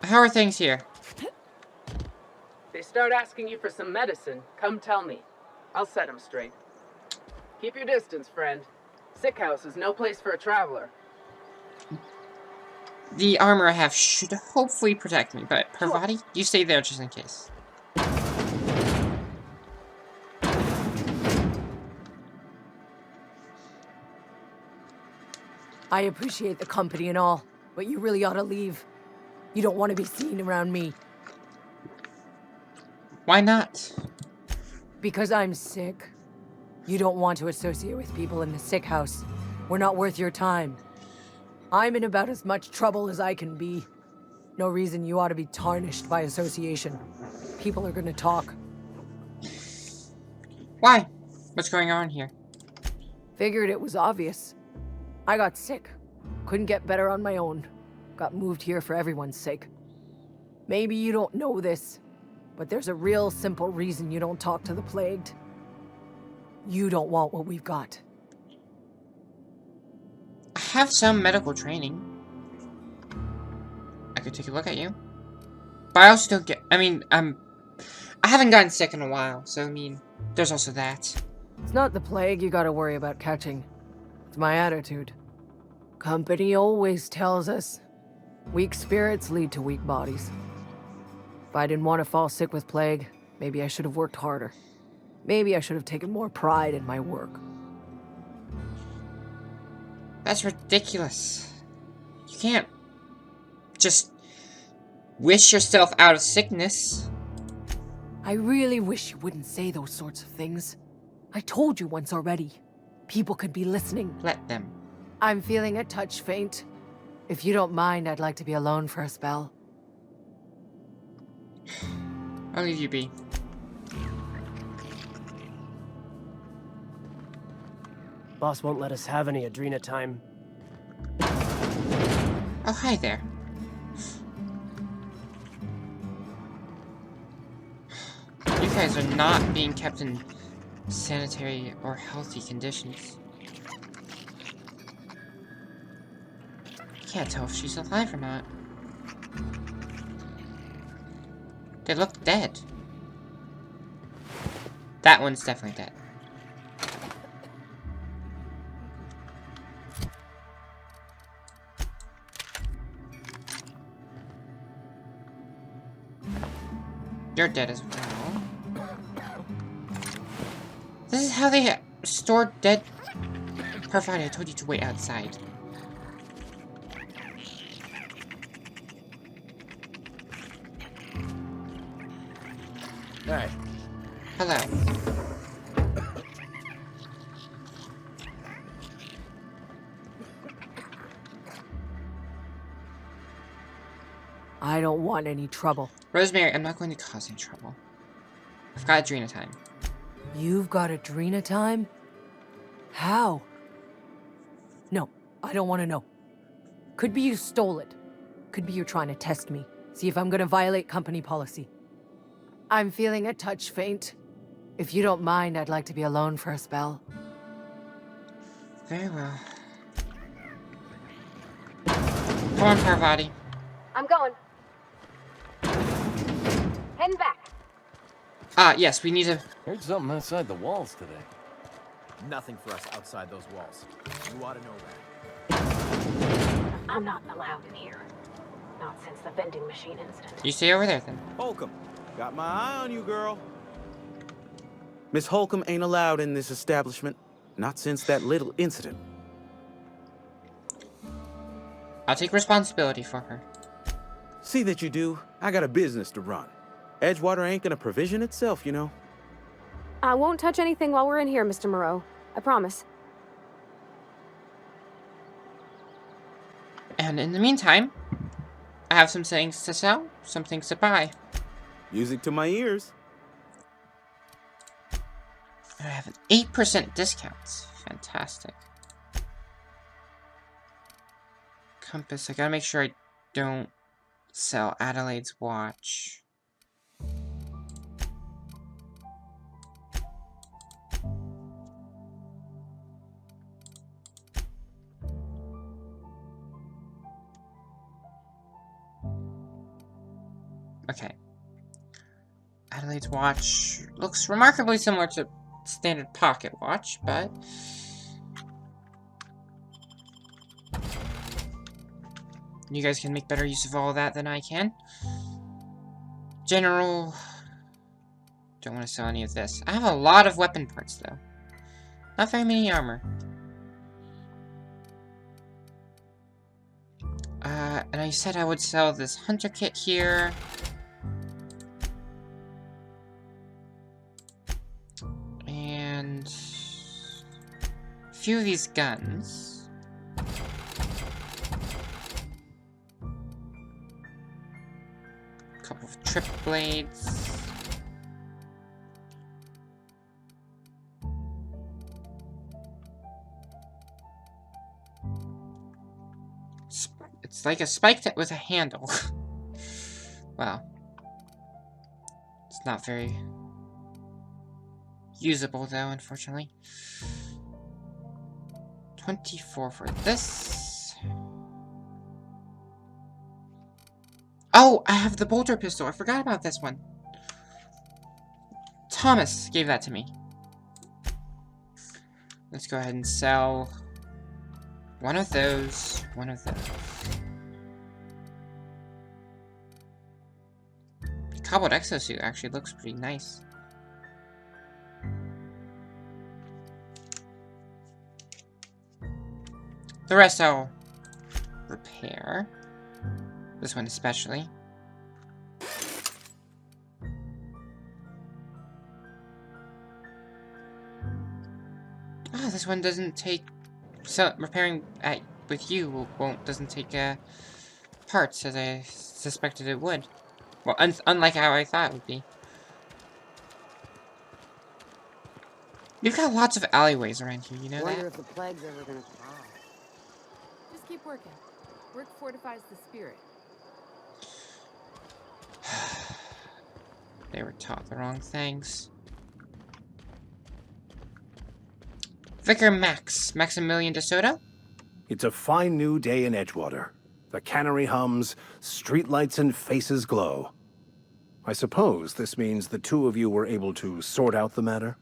How are things here? They start asking you for some medicine, come tell me. I'll set them straight. Keep your distance, friend. Sick house is no place for a traveler. The armor I have should hopefully protect me, but Sure. Parvati, you stay there just in case. I appreciate the company and all, but you really ought to leave. You don't want to be seen around me. Why not? Because I'm sick. You don't want to associate with people in the sick house. We're not worth your time. I'm in about as much trouble as I can be. No reason you ought to be tarnished by association. People are gonna talk. Why? What's going on here? Figured it was obvious. I got sick. Couldn't get better on my own. Got moved here for everyone's sake. Maybe you don't know this, but there's a real simple reason you don't talk to the plagued. You don't want what we've got. I have some medical training. I could take a look at you. But I also don't get... I haven't gotten sick in a while, so I mean, there's also that. It's not the plague you gotta worry about catching. It's my attitude. Company always tells us, weak spirits lead to weak bodies. If I didn't want to fall sick with plague, maybe I should have worked harder. Maybe I should have taken more pride in my work. That's ridiculous. You can't just wish yourself out of sickness. I really wish you wouldn't say those sorts of things. I told you once already. People could be listening. Let them. I'm feeling a touch faint. If you don't mind, I'd like to be alone for a spell. I'll leave you be. Boss won't let us have any Adrena time. Oh, hi there. You guys are not being kept in sanitary or healthy conditions. I can't tell if she's alive or not. They look dead. That one's definitely dead. You're dead as well. This is how they store dead. Perfect, I told you to wait outside. Alright. Hello. I don't want any trouble. Rosemary, I'm not going to cause any trouble. I've got Adrena time. You've got Adrena time? How? No, I don't want to know. Could be you stole it. Could be you're trying to test me. See if I'm gonna violate company policy. I'm feeling a touch faint. If you don't mind, I'd like to be alone for a spell. Very well. Come on, Parvati. I'm going. Heading back. Yes, we need to... Heard something outside the walls today. Nothing for us outside those walls. You ought to know that. I'm not allowed in here. Not since the vending machine incident. You stay over there, then. Holcomb, got my eye on you, girl. Miss Holcomb ain't allowed in this establishment. Not since that little incident. I'll take responsibility for her. See that you do. I got a business to run. Edgewater ain't gonna provision itself, you know. I won't touch anything while we're in here, Mr. Moreau. I promise. And in the meantime, I have some things to sell, some things to buy. Music to my ears. And I have an 8% discount. Fantastic. Compass. I gotta make sure I don't sell Adelaide's watch. Okay. Adelaide's watch looks remarkably similar to standard pocket watch, but... you guys can make better use of all of that than I can. General... don't want to sell any of this. I have a lot of weapon parts, though. Not very many armor. And I said I would sell this hunter kit here. And... a few of these guns. A couple of trip blades. It's like a spike that with a handle. Wow. It's not very usable though, unfortunately. 24 for this. Oh, I have the bolter pistol. I forgot about this one. Thomas gave that to me. Let's go ahead and sell one of those, one of those. The cobbled exosuit actually looks pretty nice. The rest I'll repair. This one especially. Oh, this one doesn't take... so repairing with you doesn't take parts as I suspected it would. Well, unlike how I thought it would be. You've got lots of alleyways around here, you know Wonder that? if the plague's ever gonna thaw. Just keep working. Work fortifies the spirit. They were taught the wrong things. Vicar Maximilian de Soto? It's a fine new day in Edgewater. The cannery hums, streetlights and faces glow. I suppose this means the two of you were able to sort out the matter?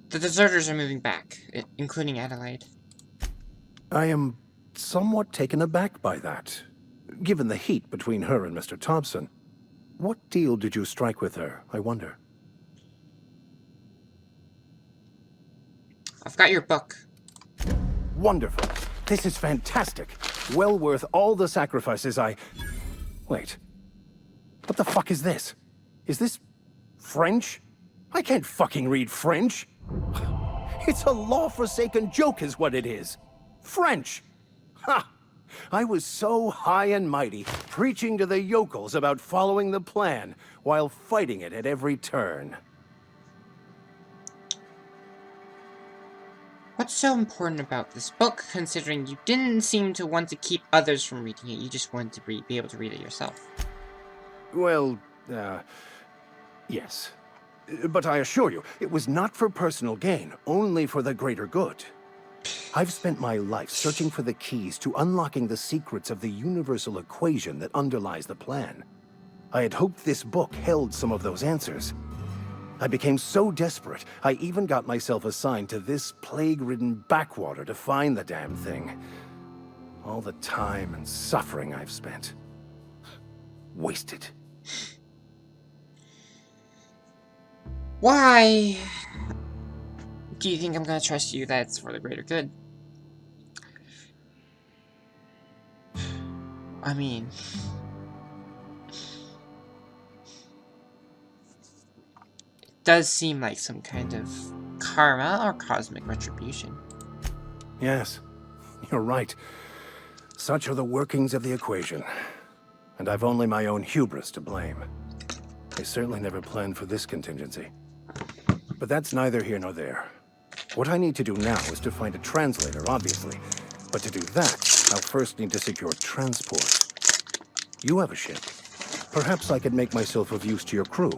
The deserters are moving back, including Adelaide. I am somewhat taken aback by that, given the heat between her and Mr. Thompson. What deal did you strike with her, I wonder? I've got your book. Wonderful. This is fantastic. Well worth all the sacrifices I... Wait. What the fuck is this? Is this French? I can't fucking read French. It's a law-forsaken joke is what it is. French. Ha! I was so high and mighty, preaching to the yokels about following the plan, while fighting it at every turn. What's so important about this book, considering you didn't seem to want to keep others from reading it, you just wanted to be able to read it yourself? Well, yes. But I assure you, it was not for personal gain, only for the greater good. I've spent my life searching for the keys to unlocking the secrets of the universal equation that underlies the plan. I had hoped this book held some of those answers. I became so desperate, I even got myself assigned to this plague-ridden backwater to find the damn thing. All the time and suffering I've spent. Wasted. Why do you think I'm gonna trust you that it's for the greater good? I mean... it does seem like some kind of karma or cosmic retribution. Yes, you're right. Such are the workings of the equation. And I've only my own hubris to blame. I certainly never planned for this contingency. But that's neither here nor there. What I need to do now is to find a translator, obviously. But to do that, I'll first need to secure transport. You have a ship. Perhaps I could make myself of use to your crew.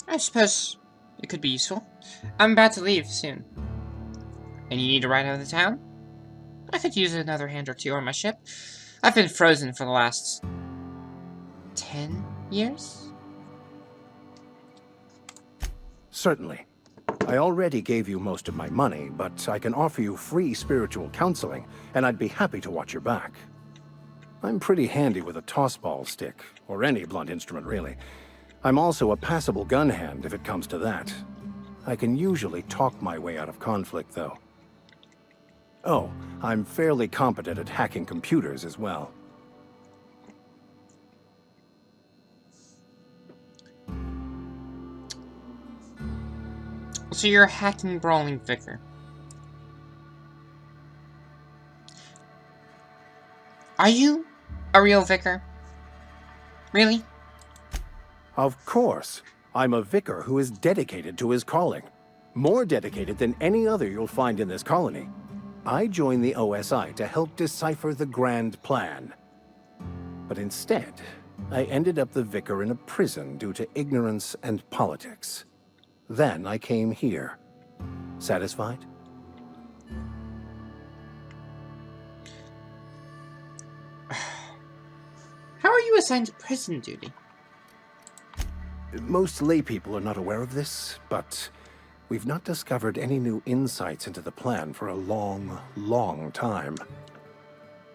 I suppose It could be useful. I'm about to leave soon. And you need to ride out of the town? I could use another hand or two on my ship. I've been frozen for the last 10 years? Certainly. I already gave you most of my money, but I can offer you free spiritual counseling, and I'd be happy to watch your back. I'm pretty handy with a tossball stick, or any blunt instrument, really. I'm also a passable gun hand, if it comes to that. I can usually talk my way out of conflict, though. Oh, I'm fairly competent at hacking computers as well. So you're a hacking, brawling vicar. Are you a real vicar? Really? Of course. I'm a vicar who is dedicated to his calling. More dedicated than any other you'll find in this colony. I joined the OSI to help decipher the grand plan. But instead, I ended up the vicar in a prison due to ignorance and politics. Then I came here. Satisfied? How are you assigned to prison duty? Most laypeople are not aware of this, but we've not discovered any new insights into the plan for a long, long time.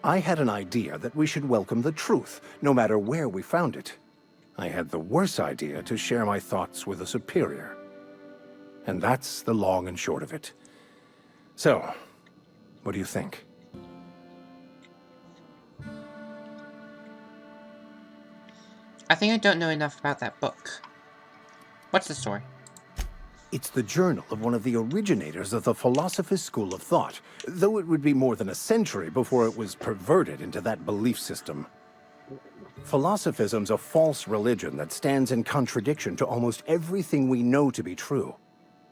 I had an idea that we should welcome the truth, no matter where we found it. I had the worse idea to share my thoughts with a superior. And that's the long and short of it. So, what do you think? I think I don't know enough about that book. What's the story? It's the journal of one of the originators of the Philosopher's School of Thought, though it would be more than a century before it was perverted into that belief system. Philosophism's a false religion that stands in contradiction to almost everything we know to be true.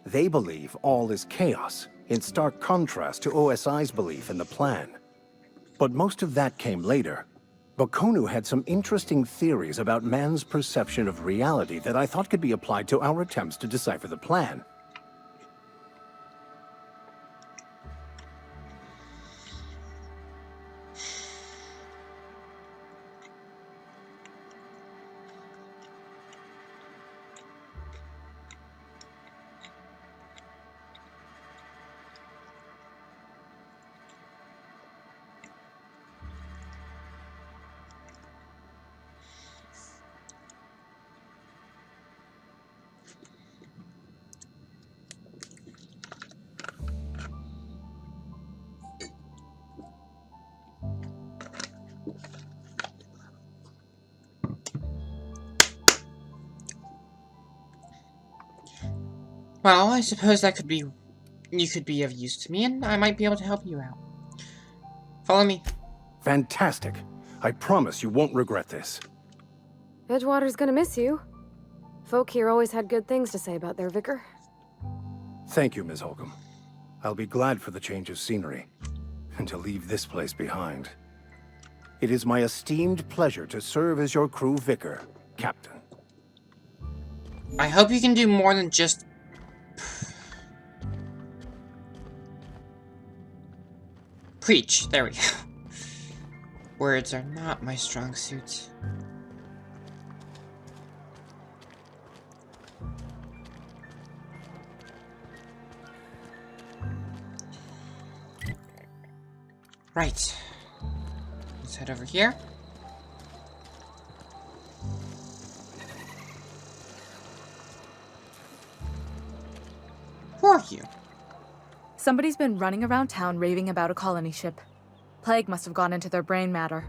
They believe all is chaos, in stark contrast to OSI's belief in the plan. But most of that came later. Bakonu had some interesting theories about man's perception of reality that I thought could be applied to our attempts to decipher the plan. Well, I suppose that you could be of use to me, and I might be able to help you out. Follow me. Fantastic. I promise you won't regret this. Edgewater's gonna miss you. Folk here always had good things to say about their vicar. Thank you, Ms. Holcomb. I'll be glad for the change of scenery, and to leave this place behind. It is my esteemed pleasure to serve as your crew vicar, Captain. I hope you can do more than just... preach. There we go. Words are not my strong suit. Right. Let's head over here. Who are you? Somebody's been running around town raving about a colony ship. Plague must have gone into their brain matter.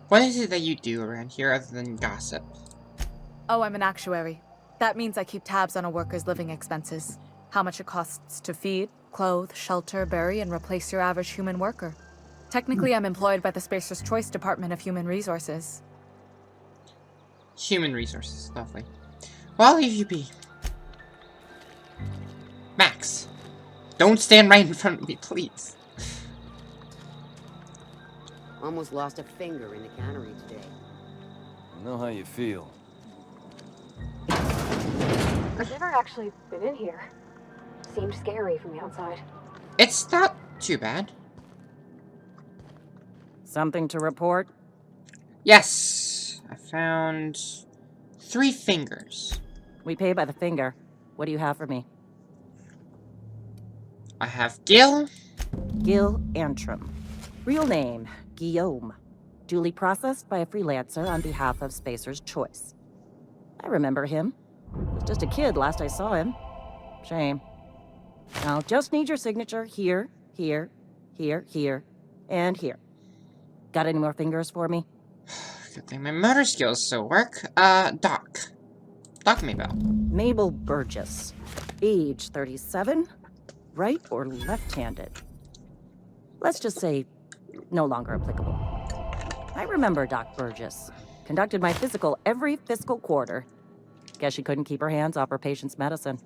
What is it that you do around here other than gossip? Oh, I'm an actuary. That means I keep tabs on a worker's living expenses. How much it costs to feed, clothe, shelter, bury, and replace your average human worker. Technically, I'm employed by the Spacer's Choice Department of Human Resources. Human resources, lovely. Well, I'll leave you be. Max, don't stand right in front of me, please. Almost lost a finger in the cannery today. know how you feel. I've never actually been in here. Seemed scary from the outside. It's not too bad. Something to report? Yes, I found 3 fingers. We pay by the finger. What do you have for me? I have Gil. Gil Antrim. Real name, Guillaume. Duly processed by a freelancer on behalf of Spacer's Choice. I remember him. Was just a kid last I saw him. Shame. I'll just need your signature here, here, here, here, and here. Got any more fingers for me? Good thing my motor skills still work. Doc. Doc Maybell. Mabel Burgess. Age 37. Right or left-handed? Let's just say no longer applicable. I remember Doc Burgess. Conducted my physical every fiscal quarter. Guess she couldn't keep her hands off her patient's medicine.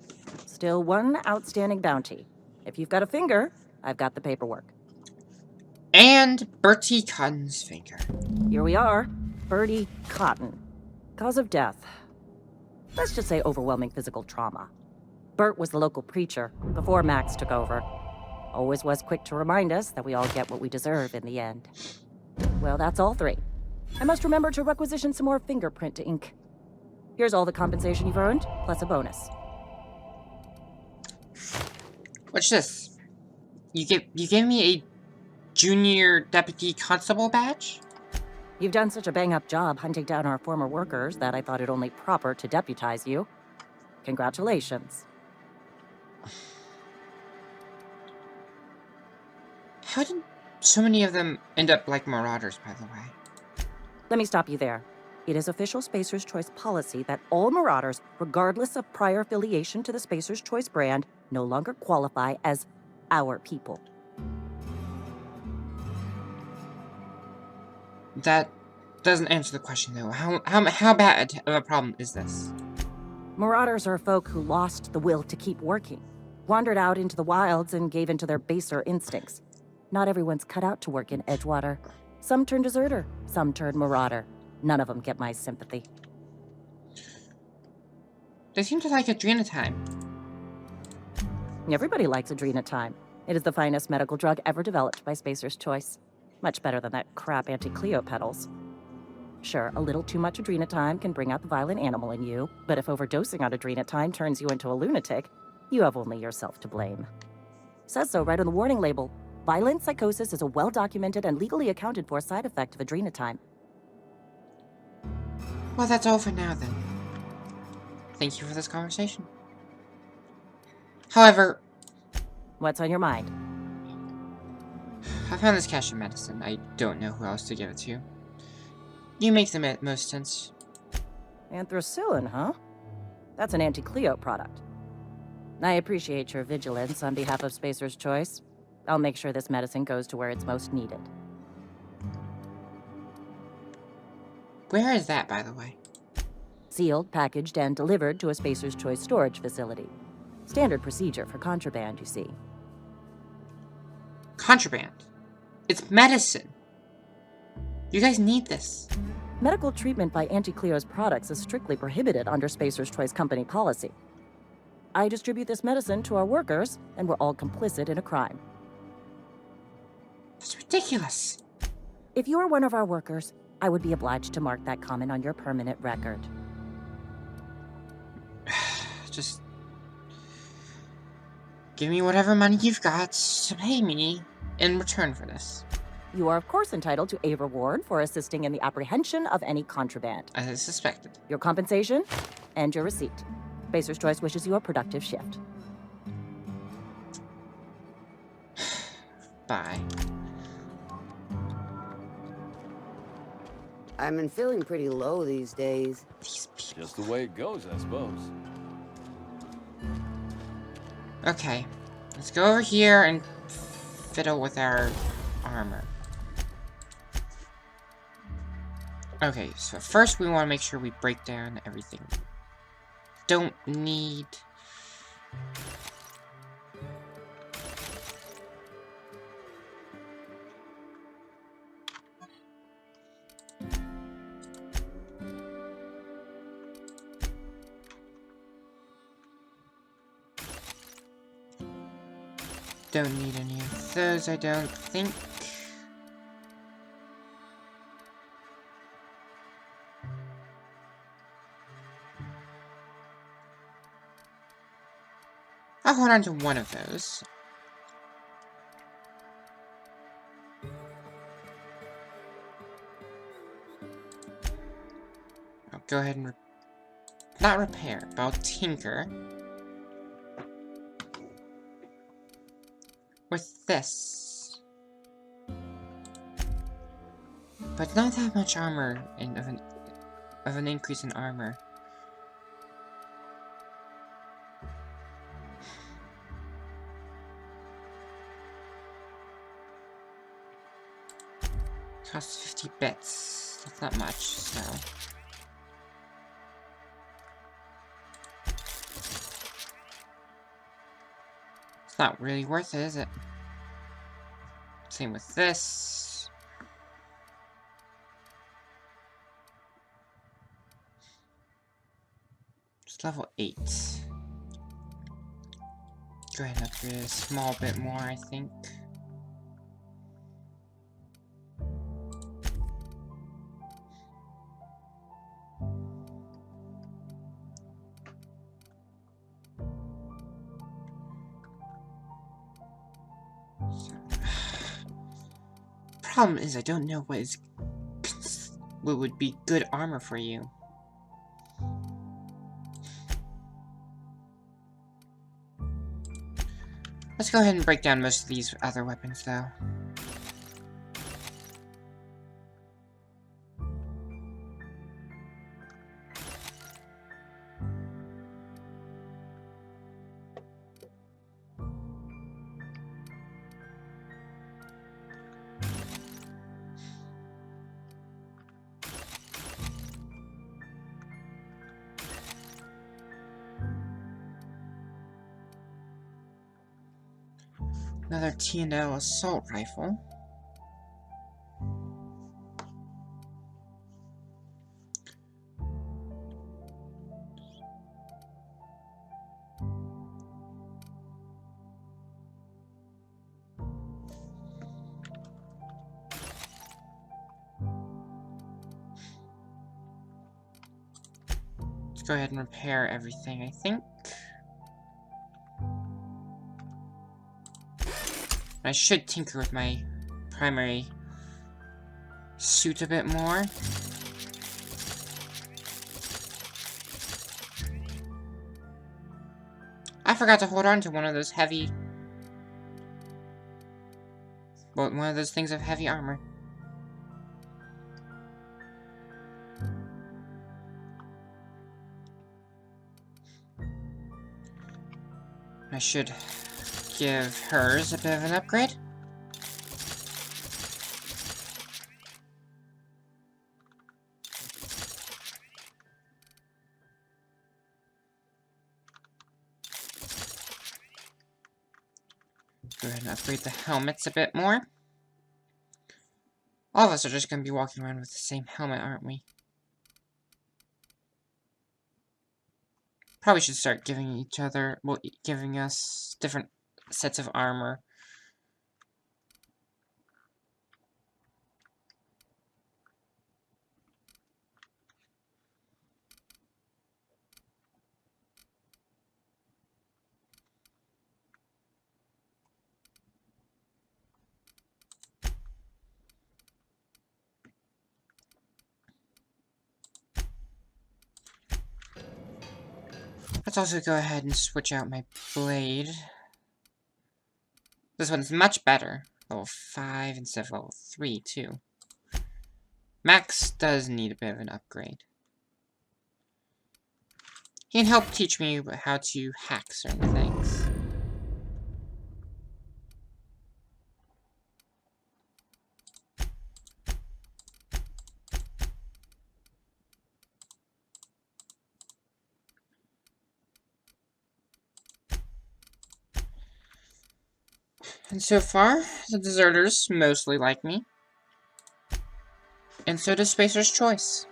Still one outstanding bounty. If you've got a finger, I've got the paperwork. And Bertie Cotton's finger. Here we are. Bertie Cotton. Cause of death. Let's just say overwhelming physical trauma. Bert was the local preacher before Max took over. Always was quick to remind us that we all get what we deserve in the end. Well, that's all 3. I must remember to requisition some more fingerprint ink. Here's all the compensation you've earned, plus a bonus. What's this? You gave me a junior deputy constable badge? You've done such a bang-up job hunting down our former workers that I thought it only proper to deputize you. Congratulations. How did so many of them end up like marauders, by the way? Let me stop you there. It is official Spacer's Choice policy that all marauders, regardless of prior affiliation to the Spacer's Choice brand, no longer qualify as our people. That doesn't answer the question, though. How bad of a problem is this? Marauders are folk who lost the will to keep working, wandered out into the wilds and gave into their baser instincts. Not everyone's cut out to work in Edgewater. Some turn deserter, some turn marauder. None of them get my sympathy. They seem to like adrenatime. Everybody likes adrenatime. It is the finest medical drug ever developed by Spacer's Choice. Much better than that crap anti-Cleo pedals. Sure, a little too much adrenatime can bring out the violent animal in you, but if overdosing on adrenatime turns you into a lunatic, you have only yourself to blame. Says so right on the warning label. Violent psychosis is a well-documented and legally accounted for side effect of adrenatime. Well, that's all for now, then. Thank you for this conversation. However... What's on your mind? I found this cache of medicine. I don't know who else to give it to. You make the most sense. Anthracillin, huh? That's an anti-Cleo product. I appreciate your vigilance on behalf of Spacer's Choice. I'll make sure this medicine goes to where it's most needed. Where is that, by the way? Sealed, packaged, and delivered to a Spacer's Choice storage facility. Standard procedure for contraband, you see. Contraband. It's medicine. You guys need this. Medical treatment by anti-Cleo's products is strictly prohibited under Spacer's Choice company policy. I distribute this medicine to our workers, and we're all complicit in a crime. That's ridiculous. If you were one of our workers, I would be obliged to mark that comment on your permanent record. Just... give me whatever money you've got to pay me in return for this. You are, of course, entitled to a reward for assisting in the apprehension of any contraband. As I suspected. Your compensation and your receipt. Spacer's Choice wishes you a productive shift. Bye. I've been feeling pretty low these days. Just the way it goes, I suppose. Okay. Let's go over here and fiddle with our armor. Okay, so first we want to make sure we break down everything. Don't need... Don't need any of those, I don't think. I'll hold on to one of those. I'll go ahead and not repair, but I'll tinker with this. But not that much armor of an increase in armor. Costs 50 bits. That's not much, so. It's not really worth it, is it? Same with this. It's level 8. Go ahead and upgrade a small bit more, I think. Problem is, I don't know what would be good armor for you. Let's go ahead and break down most of these other weapons, though. Another T&L assault rifle. Let's go ahead and repair everything, I think. I should tinker with my primary suit a bit more. I forgot to hold on to one of those heavy... well, one of those things of heavy armor. I should give hers a bit of an upgrade. Go ahead and upgrade the helmets a bit more. All of us are just going to be walking around with the same helmet, aren't we? Probably should start giving each other, well, giving us different sets of armor. Let's also go ahead and switch out my blade. This one's much better. Level 5 instead of level 3, too. Max does need a bit of an upgrade. He can help teach me how to hack certain things. And so far, the deserters mostly like me. And so does Spacer's Choice.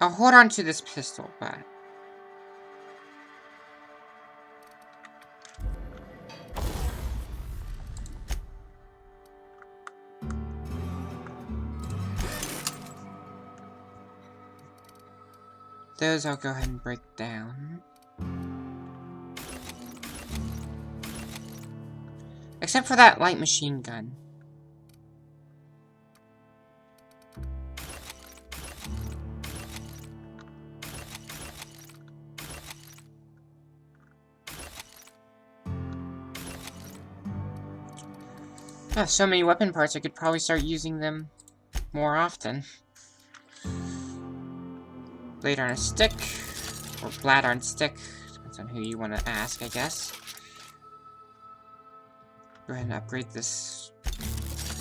I'll hold on to this pistol, but... those I'll go ahead and break down. Except for that light machine gun. I have so many weapon parts, I could probably start using them more often. Blade on a stick, or blad on stick, depends on who you want to ask, I guess. Go ahead and upgrade this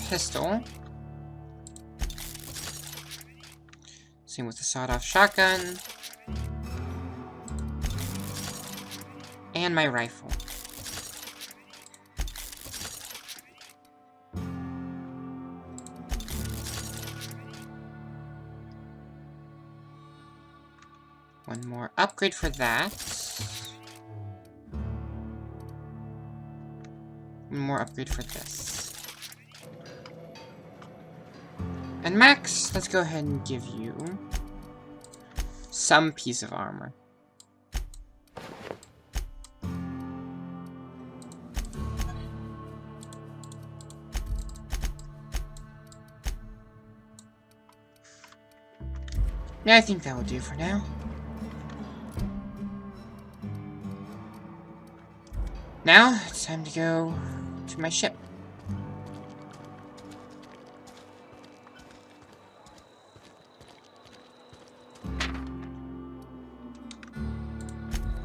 pistol. Same with the sawed-off shotgun. And my rifle. One more upgrade for that. One more upgrade for this. And Max, let's go ahead and give you some piece of armor. Yeah, I think that will do for now. Now, it's time to go to my ship.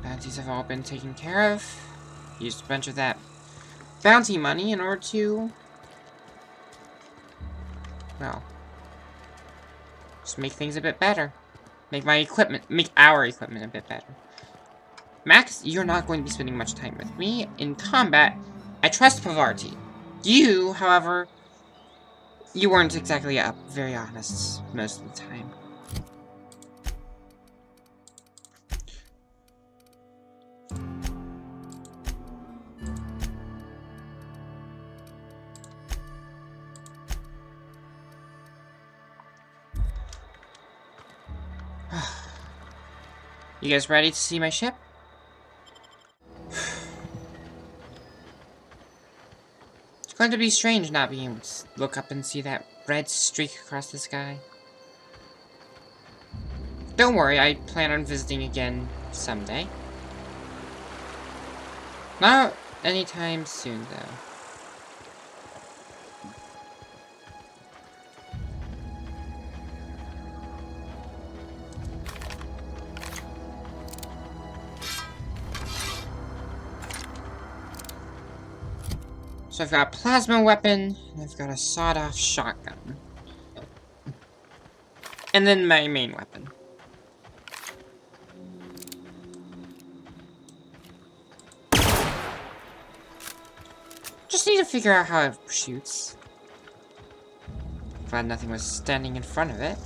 Bounties have all been taken care of. Used a bunch of that bounty money in order to, well, just make things a bit better. Make our equipment a bit better. Max, you're not going to be spending much time with me. In combat, I trust Pavarti. You, however, you weren't exactly very honest most of the time. You guys ready to see my ship? It's going to be strange not being able to look up and see that red streak across the sky. Don't worry, I plan on visiting again someday. Not anytime soon, though. So I've got a plasma weapon, and I've got a sawed-off shotgun. And then my main weapon. Just need to figure out how it shoots. Glad nothing was standing in front of it.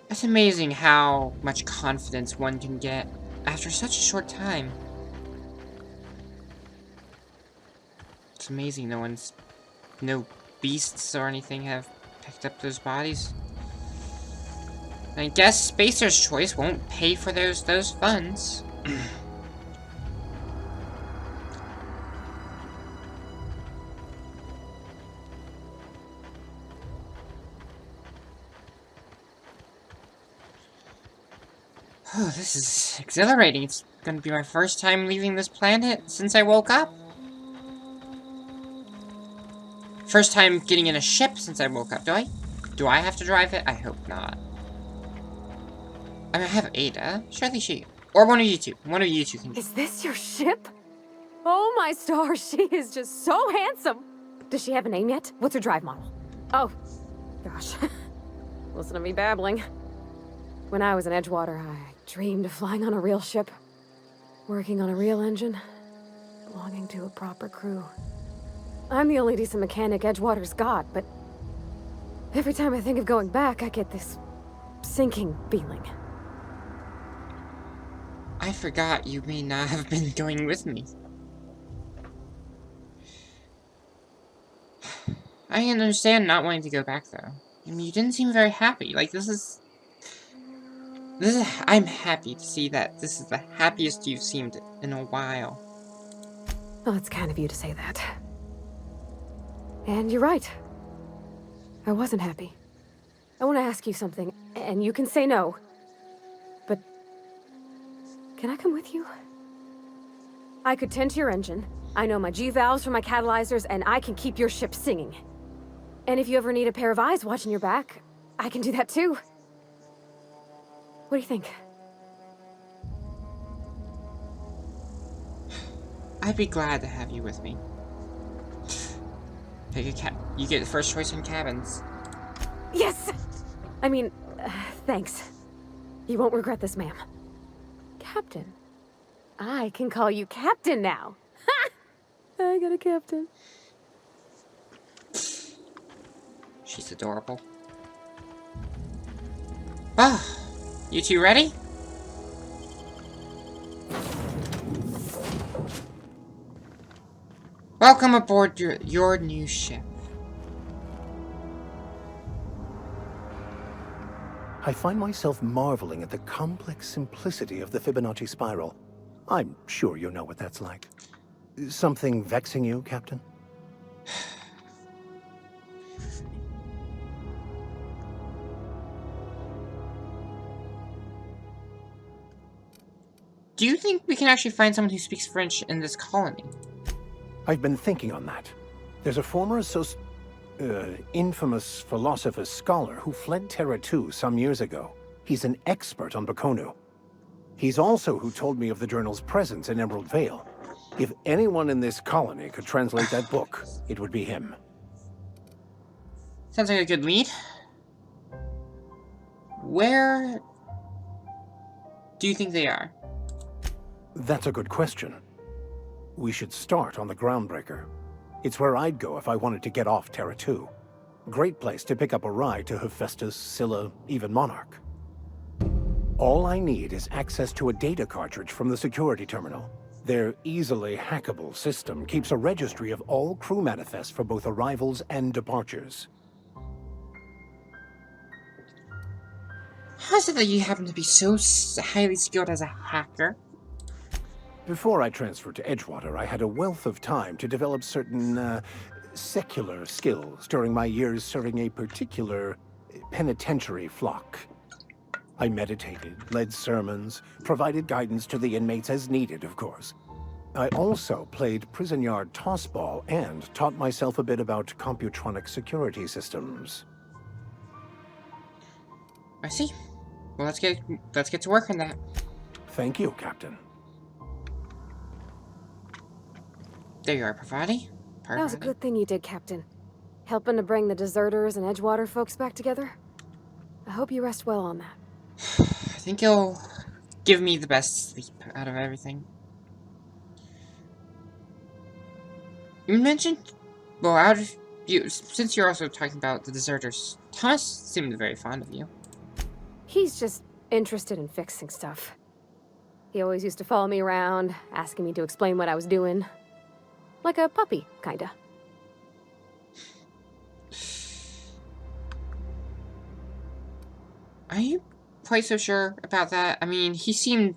It's amazing how much confidence one can get after such a short time. It's amazing no beasts or anything have picked up those bodies. And I guess Spacer's Choice won't pay for those funds. Oh, this is exhilarating. It's gonna be my first time leaving this planet since I woke up. First time getting in a ship since I woke up. Do I have to drive it? I hope not. I mean, I have Ada. Surely she... Or one of you two. One of you two can... Is this your ship? Oh my stars, she is just so handsome. Does she have a name yet? What's her drive model? Oh, gosh. Listen to me babbling. When I was in Edgewater, I dreamed of flying on a real ship. Working on a real engine. belonging to a proper crew. I'm the only decent mechanic Edgewater's got, but every time I think of going back, I get this sinking feeling. I forgot you may not have been going with me. I can understand not wanting to go back, though. I mean, you didn't seem very happy. Like, this is... I'm happy to see that this is the happiest you've seemed in a while. Well, it's kind of you to say that. And you're right. I wasn't happy. I want to ask you something, and you can say no. But... can I come with you? I could tend to your engine. I know my G-valves for my catalyzers, and I can keep your ship singing. And if you ever need a pair of eyes watching your back, I can do that too. What do you think? I'd be glad to have you with me. Pick a you get the first choice in cabins. Yes! I mean, thanks. You won't regret this, ma'am. Captain. I can call you Captain now. Ha! I got a captain. She's adorable. Ah, you two ready? Welcome aboard your new ship. I find myself marveling at the complex simplicity of the Fibonacci spiral. I'm sure you know what that's like. Something vexing you, Captain? Do you think we can actually find someone who speaks French in this colony? I've been thinking on that. There's a former infamous philosopher scholar who fled Terra 2 some years ago. He's an expert on Bakonu. He's also who told me of the journal's presence in Emerald Vale. If anyone in this colony could translate that book, it would be him. Sounds like a good lead. Where do you think they are? That's a good question. We should start on the Groundbreaker. It's where I'd go if I wanted to get off Terra 2. Great place to pick up a ride to Hephaestus, Scylla, even Monarch. All I need is access to a data cartridge from the security terminal. Their easily hackable system keeps a registry of all crew manifests for both arrivals and departures. How is it that you happen to be so highly skilled as a hacker? Before I transferred to Edgewater, I had a wealth of time to develop certain, secular skills during my years serving a particular penitentiary flock. I meditated, led sermons, provided guidance to the inmates as needed, of course. I also played prison yard tossball and taught myself a bit about computronic security systems. I see. Well, let's get to work on that. Thank you, Captain. There you are, Parvati. That was a good thing you did, Captain. Helping to bring the deserters and Edgewater folks back together. I hope you rest well on that. I think you'll give me the best sleep out of everything. You mentioned, well, since you're also talking about the deserters, Thomas seemed very fond of you. He's just interested in fixing stuff. He always used to follow me around, asking me to explain what I was doing. Like a puppy, kinda. Are you quite so sure about that? I mean, he seemed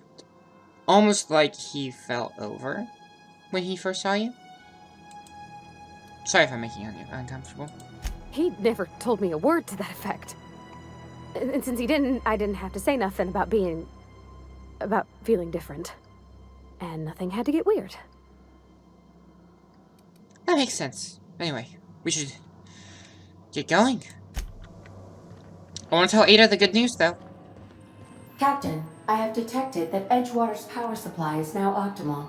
almost like he fell over when he first saw you. Sorry if I'm making you uncomfortable. He never told me a word to that effect. And since he didn't, I didn't have to say nothing about feeling different. And nothing had to get weird. That makes sense. Anyway, we should get going. I want to tell Ada the good news, though. Captain, I have detected that Edgewater's power supply is now optimal.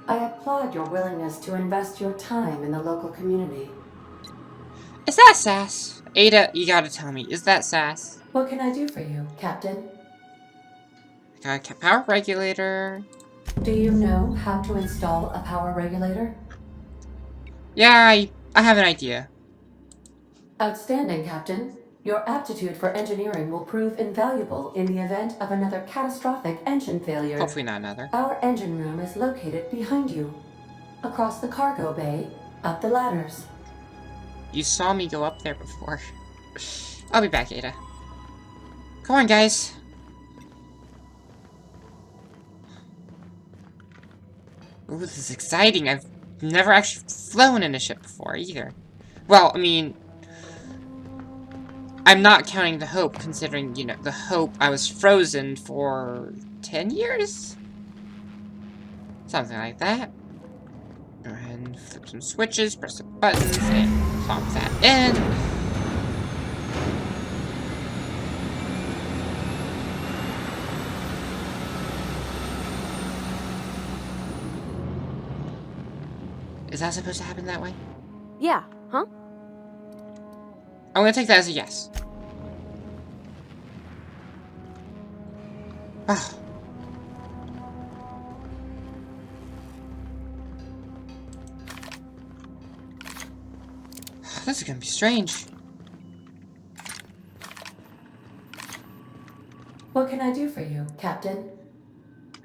I applaud your willingness to invest your time in the local community. Is that sass? Ada, you gotta tell me, is that sass? What can I do for you, Captain? I got a power regulator. Do you know how to install a power regulator? Yeah, I have an idea. Outstanding, Captain. Your aptitude for engineering will prove invaluable in the event of another catastrophic engine failure. Hopefully not another. Our engine room is located behind you. Across the cargo bay, up the ladders. You saw me go up there before. I'll be back, Ada. Come on, guys. Ooh, this is exciting. I've never actually flown in a ship before, either. Well, I mean, I'm not counting the Hope, considering, you know, the Hope, I was frozen for 10 years? Something like that. Go ahead and flip some switches, press the buttons, and plop that in. Is that supposed to happen that way? Yeah, huh? I'm gonna take that as a yes. Oh. This is gonna be strange. What can I do for you, Captain?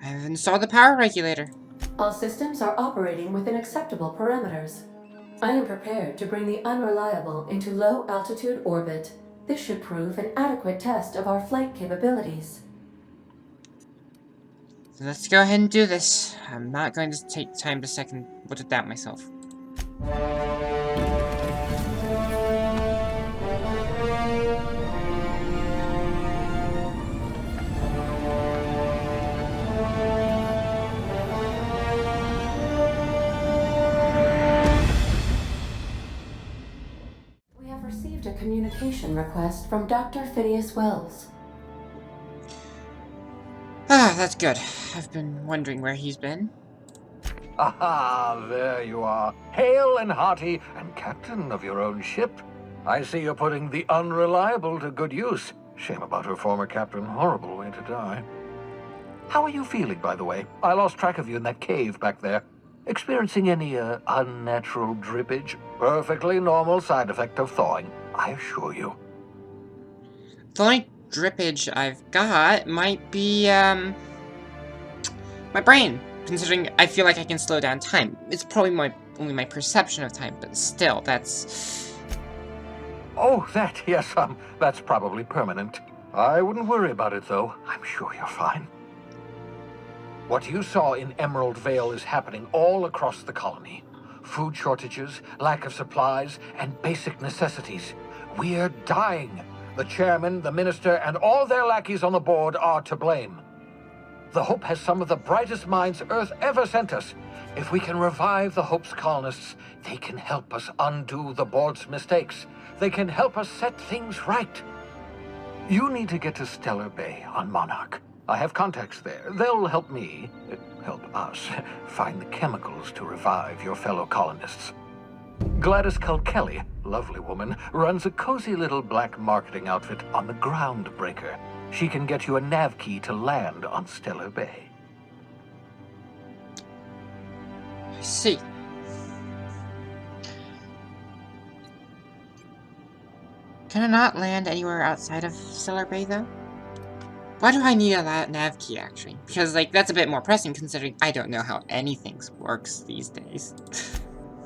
I've installed the power regulator. All systems are operating within acceptable parameters. I am prepared to bring the unreliable into low-altitude orbit. This should prove an adequate test of our flight capabilities. So let's go ahead and do this. I'm not going to take time to second look at that myself. We have received a communication request from Dr. Phineas Welles. Ah, that's good. I've been wondering where he's been. Aha, there you are. Hale and hearty, and captain of your own ship. I see you're putting the unreliable to good use. Shame about her former captain. Horrible way to die. How are you feeling, by the way? I lost track of you in that cave back there. Experiencing any, unnatural drippage? Perfectly normal side effect of thawing, I assure you. The only drippage I've got might be, my brain. Considering I feel like I can slow down time. It's probably only my perception of time, but still, that's... Oh, that, yes, that's probably permanent. I wouldn't worry about it, though. I'm sure you're fine. What you saw in Emerald Vale is happening all across the colony. Food shortages, lack of supplies, and basic necessities. We're dying. The chairman, the minister, and all their lackeys on the board are to blame. The Hope has some of the brightest minds Earth ever sent us. If we can revive the Hope's colonists, they can help us undo the board's mistakes. They can help us set things right. You need to get to Stellar Bay on Monarch. I have contacts there. They'll help me, help us, find the chemicals to revive your fellow colonists. Gladys Kelly, lovely woman, runs a cozy little black marketing outfit on the Groundbreaker. She can get you a nav key to land on Stellar Bay. I see. Can I not land anywhere outside of Stellar Bay, though? Why do I need a nav key, actually? Because, like, that's a bit more pressing, considering I don't know how anything works these days.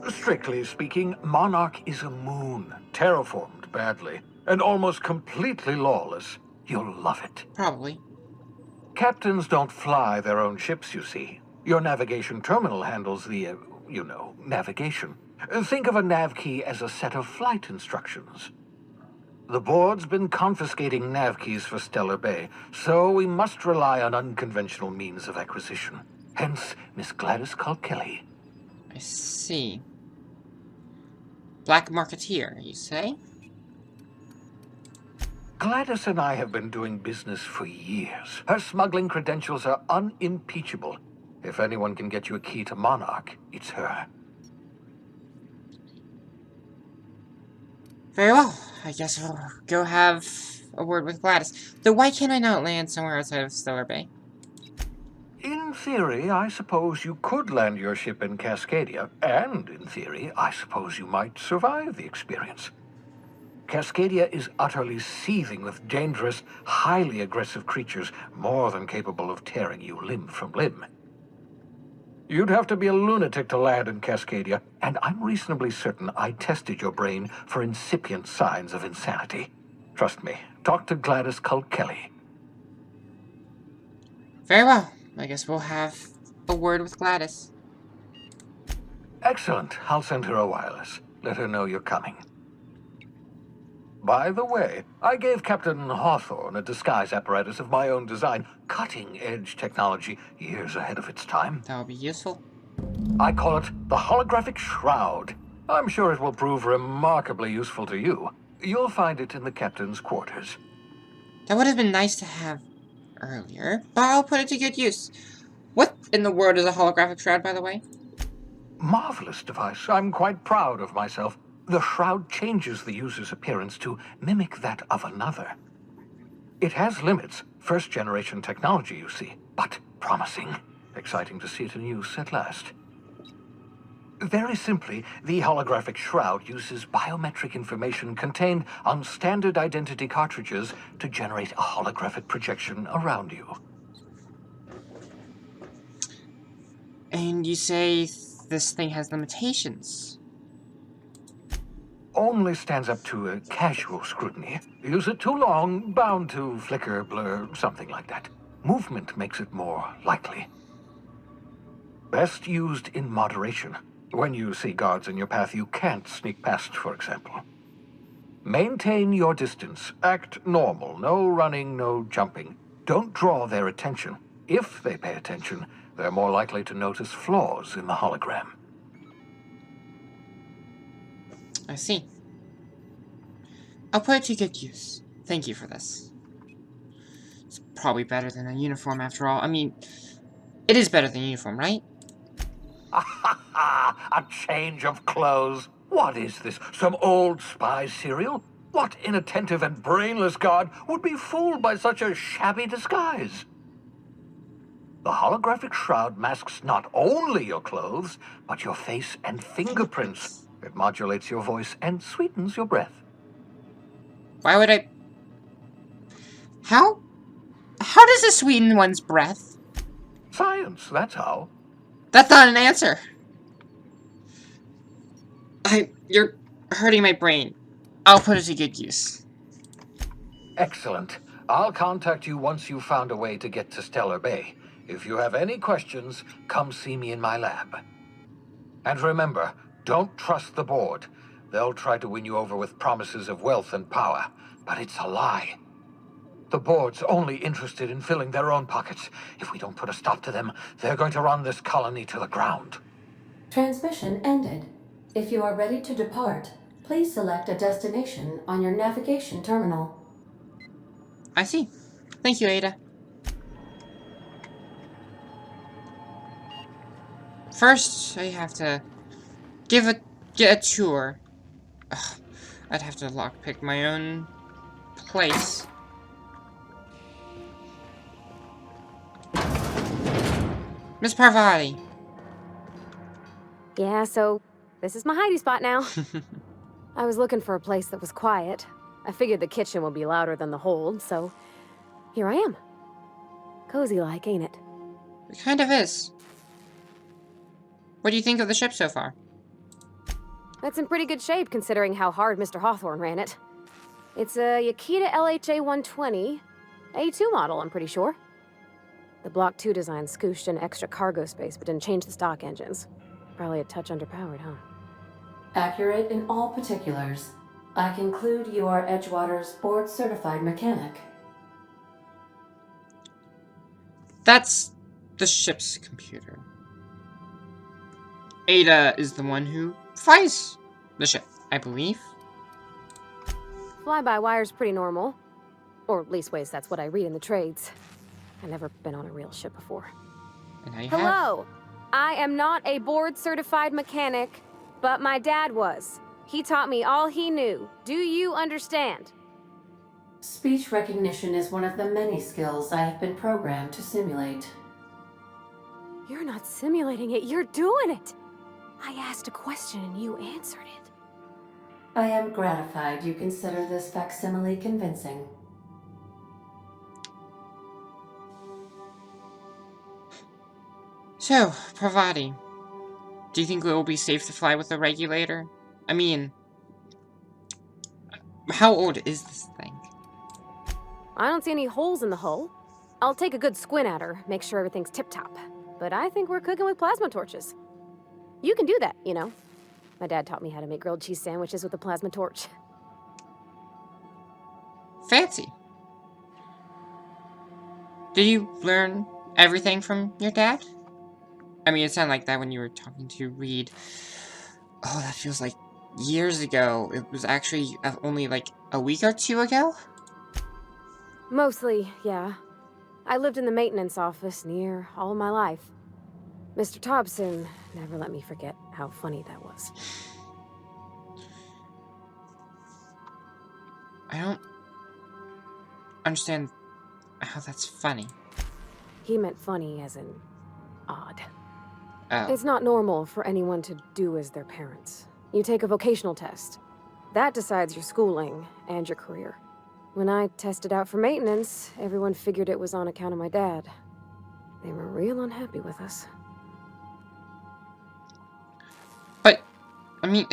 Strictly speaking, Monarch is a moon, terraformed badly, and almost completely lawless. You'll love it. Probably. Captains don't fly their own ships, you see. Your navigation terminal handles the, navigation. Think of a nav key as a set of flight instructions. The board's been confiscating nav keys for Stellar Bay, so we must rely on unconventional means of acquisition. Hence, Miss Gladys Kelly. I see. Black marketeer, you say? Gladys and I have been doing business for years. Her smuggling credentials are unimpeachable. If anyone can get you a key to Monarch, it's her. Very well. I guess I'll go have a word with Gladys. Though why can't I not land somewhere outside of Stellar Bay? In theory, I suppose you could land your ship in Cascadia, and in theory, I suppose you might survive the experience. Cascadia is utterly seething with dangerous, highly aggressive creatures, more than capable of tearing you limb from limb. You'd have to be a lunatic to land in Cascadia, and I'm reasonably certain I tested your brain for incipient signs of insanity. Trust me, talk to Gladys Culkelly. Very well. I guess we'll have a word with Gladys. Excellent. I'll send her a wireless. Let her know you're coming. By the way, I gave Captain Hawthorne a disguise apparatus of my own design, cutting-edge technology, years ahead of its time. That would be useful. I call it the holographic shroud. I'm sure it will prove remarkably useful to you. You'll find it in the captain's quarters. That would have been nice to have earlier, but I'll put it to good use. What in the world is a holographic shroud, by the way? Marvelous device. I'm quite proud of myself. The shroud changes the user's appearance to mimic that of another. It has limits, first-generation technology, you see, but promising. Exciting to see it in use at last. Very simply, the holographic shroud uses biometric information contained on standard identity cartridges to generate a holographic projection around you. And you say this thing has limitations? Only stands up to a casual scrutiny. Use it too long, bound to flicker, blur, something like that. Movement makes it more likely. Best used in moderation. When you see guards in your path you can't sneak past, for example. Maintain your distance. Act normal. No running, no jumping. Don't draw their attention. If they pay attention, they're more likely to notice flaws in the hologram. I see. I'll put it to good use. Thank you for this. It's probably better than a uniform after all. I mean, it is better than a uniform, right? A change of clothes. What is this? Some old spy serial? What inattentive and brainless guard would be fooled by such a shabby disguise? The holographic shroud masks not only your clothes, but your face and fingerprints. It modulates your voice and sweetens your breath. Why would I... How does it sweeten one's breath? Science, that's how. That's not an answer. You're hurting my brain. I'll put it to good use. Excellent. I'll contact you once you've found a way to get to Stellar Bay. If you have any questions, come see me in my lab. And remember, don't trust the board. They'll try to win you over with promises of wealth and power, but it's a lie. The board's only interested in filling their own pockets. If we don't put a stop to them, they're going to run this colony to the ground. Transmission ended. If you are ready to depart, please select a destination on your navigation terminal. I see. Thank you, Ada. First, I have to get a tour. Ugh, I'd have to lockpick my own place. Miss Parvati. Yeah, so this is my hidey spot now. I was looking for a place that was quiet. I figured the kitchen would be louder than the hold, so here I am. Cozy-like, ain't it? It kind of is. What do you think of the ship so far? It's in pretty good shape considering how hard Mr. Hawthorne ran it. It's a Yakita LHA 120, A2 model, I'm pretty sure. The Block 2 design scooshed in extra cargo space but didn't change the stock engines. Probably a touch underpowered, huh? Accurate in all particulars. I conclude you are Edgewater's board-certified mechanic. That's the ship's computer. Ada is the one who flies the ship, I believe. Fly-by-wire's pretty normal. Or leastways, that's what I read in the trades. I've never been on a real ship before. And now you Hello! I am not a board-certified mechanic, but my dad was. He taught me all he knew. Do you understand? Speech recognition is one of the many skills I have been programmed to simulate. You're not simulating it, you're doing it! I asked a question and you answered it. I am gratified you consider this facsimile convincing. So, Parvati, do you think it will be safe to fly with a regulator? I mean, how old is this thing? I don't see any holes in the hull. I'll take a good squint at her, make sure everything's tip-top. But I think we're cooking with plasma torches. You can do that, you know. My dad taught me how to make grilled cheese sandwiches with a plasma torch. Fancy. Did you learn everything from your dad? I mean, it sounded like that when you were talking to Reed. Oh, that feels like years ago. It was actually only like a week or two ago? Mostly, yeah. I lived in the maintenance office near all my life. Mr. Thompson never let me forget how funny that was. I don't understand how that's funny. He meant funny as in odd. Oh. It's not normal for anyone to do as their parents. You take a vocational test. That decides your schooling and your career. When I tested out for maintenance, everyone figured it was on account of my dad. They were real unhappy with us. But, I mean...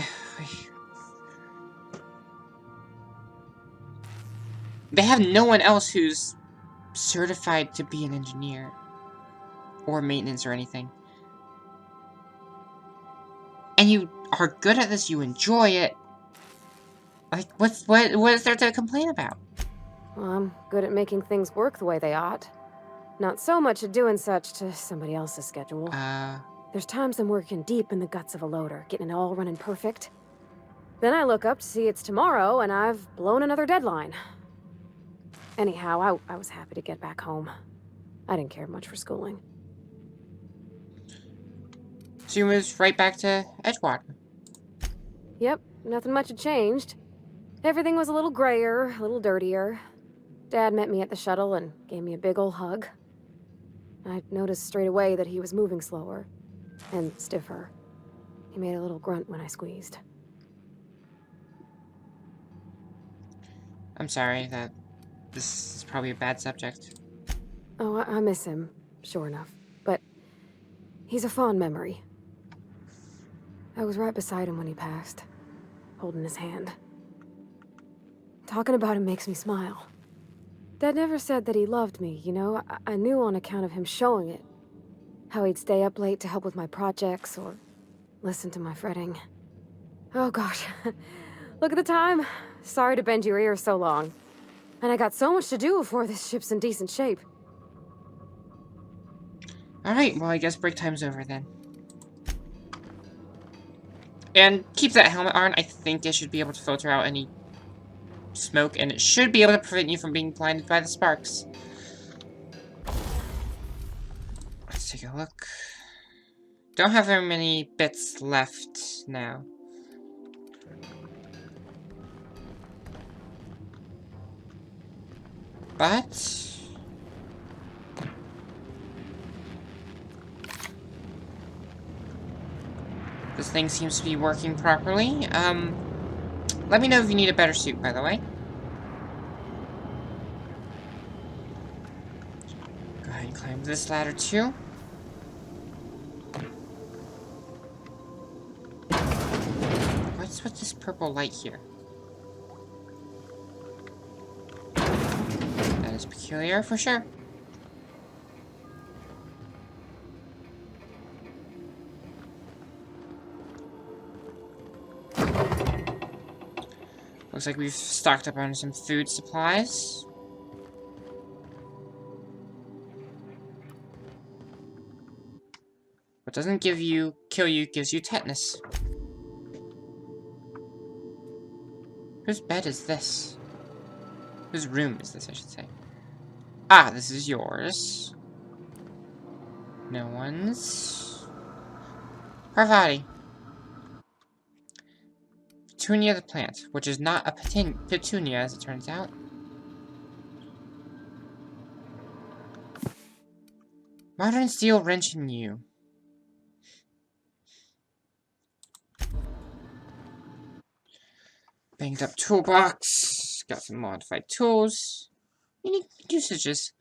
They have no one else who's certified to be an engineer. Or maintenance or anything. And you are good at this, you enjoy it. Like, what is there to complain about? Well, I'm good at making things work the way they ought. Not so much at doing such to somebody else's schedule. There's times I'm working deep in the guts of a loader, getting it all running perfect. Then I look up to see it's tomorrow, and I've blown another deadline. Anyhow, I was happy to get back home. I didn't care much for schooling. So you moved right back to Edgewater. Yep, nothing much had changed. Everything was a little grayer, a little dirtier. Dad met me at the shuttle and gave me a big ol' hug. I noticed straight away that he was moving slower and stiffer. He made a little grunt when I squeezed. I'm sorry that this is probably a bad subject. Oh, I miss him, sure enough. But he's a fond memory. I was right beside him when he passed, holding his hand. Talking about him makes me smile. Dad never said that he loved me, you know? I knew on account of him showing it. How he'd stay up late to help with my projects or listen to my fretting. Oh gosh, look at the time. Sorry to bend your ears so long. And I got so much to do before this ship's in decent shape. Alright, well I guess break time's over then. And keep that helmet on. I think it should be able to filter out any smoke, and it should be able to prevent you from being blinded by the sparks. Let's take a look. Don't have very many bits left now. But this thing seems to be working properly. Let me know if you need a better suit, by the way. Go ahead and climb this ladder too. What's with this purple light here? That is peculiar for sure. Looks like we've stocked up on some food supplies. What doesn't kill you, gives you tetanus. Whose bed is this? Whose room is this, I should say? Ah, this is yours. No one's. Parvati. Petunia the plant, which is not a petunia as it turns out. Modern steel wrench in you. Banged up toolbox. Got some modified tools. Unique usages.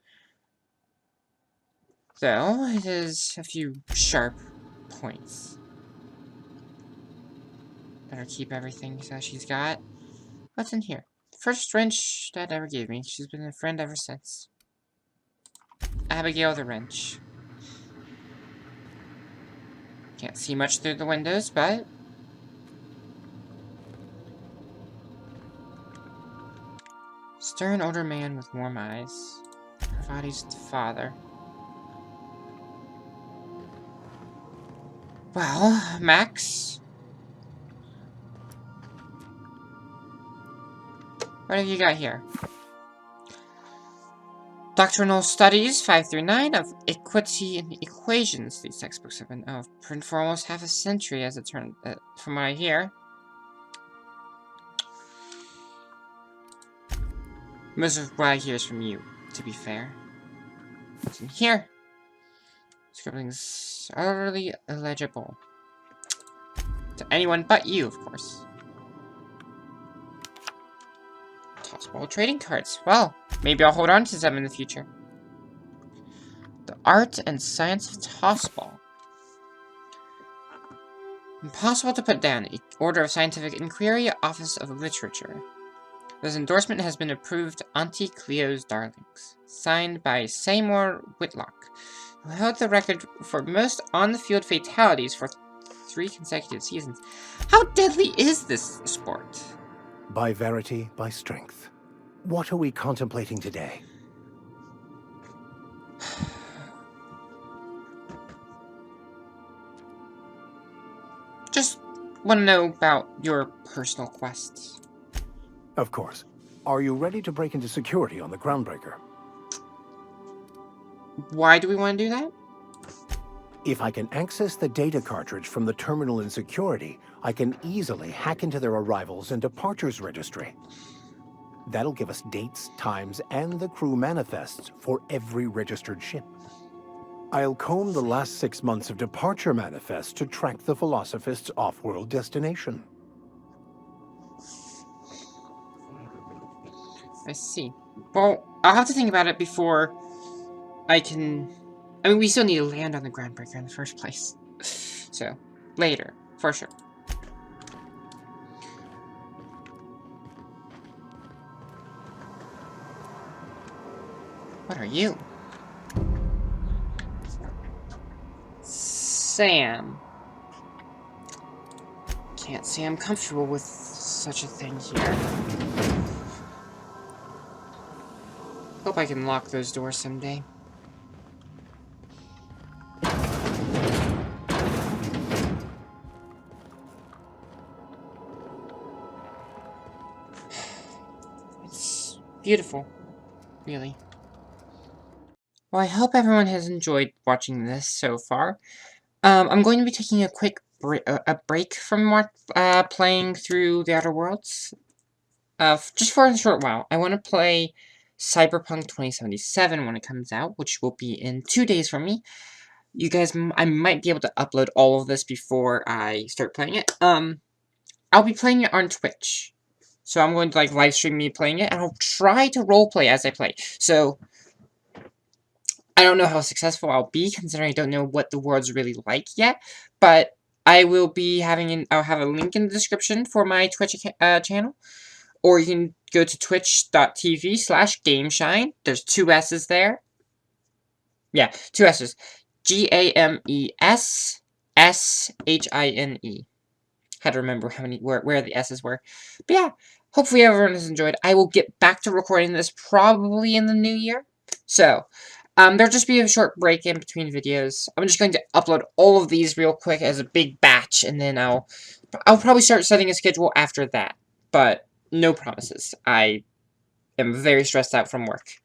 Though, it has a few sharp points. Better keep everything that she's got. What's in here? First wrench Dad ever gave me. She's been a friend ever since. Abigail the wrench. Can't see much through the windows, but... Stern older man with warm eyes. Parvati's father. Well, Max? What have you got here? Doctrinal Studies 5 through 9 of Equity and Equations. These textbooks have been out of print for almost half a century, as it turned, from what I hear. Most of what I hear is from you, to be fair. What's in here? Scribbling's utterly illegible. To anyone but you, of course. Tossball trading cards. Well, maybe I'll hold on to some in the future. The art and science of tossball. Impossible to put down. Order of Scientific Inquiry, Office of Literature. This endorsement has been approved. Auntie Cleo's Darlings. Signed by Seymour Whitlock, who held the record for most on-the-field fatalities for 3 consecutive seasons. How deadly is this sport? By verity, by strength. What are we contemplating today? Just want to know about your personal quests. Of course. Are you ready to break into security on the Groundbreaker? Why do we want to do that? If I can access the data cartridge from the terminal in security, I can easily hack into their arrivals and departures registry. That'll give us dates, times, and the crew manifests for every registered ship. I'll comb the last 6 months of departure manifests to track the Philosophist's off-world destination. I see. Well, I'll have to think about it before I can... I mean, we still need to land on the Groundbreaker in the first place. So, later, for sure. What are you? Sam. Can't say I'm comfortable with such a thing here. Hope I can lock those doors someday. It's beautiful, really. Well, I hope everyone has enjoyed watching this so far. I'm going to be taking a quick break from playing through the Outer Worlds. Just for a short while. I want to play Cyberpunk 2077 when it comes out, which will be in 2 days from me. You guys, I might be able to upload all of this before I start playing it. I'll be playing it on Twitch. So I'm going to, like, live stream me playing it, and I'll try to roleplay as I play. So, I don't know how successful I'll be, considering I don't know what the world's really like yet, but I will be I'll have a link in the description for my Twitch channel, or you can go to twitch.tv/gameshine. There's 2 S's there. Yeah, 2 S's. GAMESSHINE. Had to remember where the S's were. But yeah, hopefully everyone has enjoyed. I will get back to recording this probably in the new year. So, there'll just be a short break in between videos. I'm just going to upload all of these real quick as a big batch, and then I'll probably start setting a schedule after that. But no promises. I am very stressed out from work.